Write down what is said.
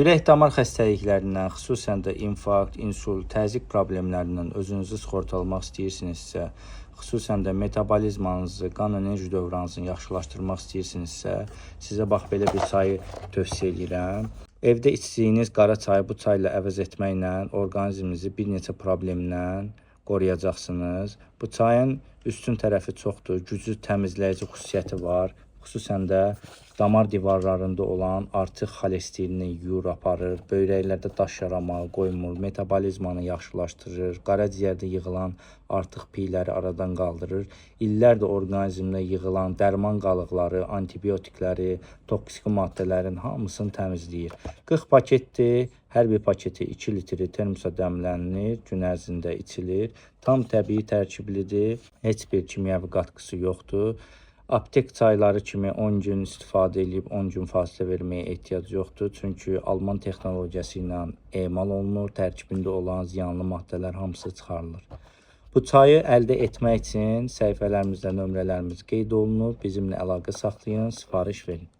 Ürək-damar xəstəliklərindən, xüsusən də infarkt, insult, təzyiq problemlərindən özünüzü sığortalamaq istəyirsinizsə, xüsusən də metabolizmanızı, qan enerji dövranınızı yaxşılaşdırmaq istəyirsinizsə, sizə bax belə bir çayı tövsiyə edirəm. Evdə içdiyiniz qara çayı bu çayla əvəz etməklə orqanizminizi bir neçə problemdən qoruyacaqsınız. Bu çayın üstün tərəfi çoxdur, güclü təmizləyici xüsusiyyəti var. Xüsusən də damar divarlarında olan artıq xolesterini yuyur, aparır, böyrəklərdə daş yaramağı qoymur, metabolizmanı yaxşılaşdırır, qaraciyərdə yığılan artıq piyləri aradan qaldırır, illərdə orqanizmdə yığılan dərman qalıqları, antibiotikləri, toksiki maddələrin hamısını təmizləyir. 40 paketdir, hər bir paketi 2 litri termosa dəmlənir, gün ərzində içilir, tam təbii tərkiblidir, heç bir kimyəvi qatqısı yoxdur. Aptek çayları kimi 10 gün istifadə edib 10 gün fasilə verməyə ehtiyac yoxdur. Çünki Alman texnologiyası ilə emal olunur, tərkibində olan ziyanlı maddələr hamısı çıxarılır. Bu çayı əldə etmək üçün səhifələrimizdə nömrələrimiz qeyd olunub, bizimlə əlaqə saxlayın, sifariş verin.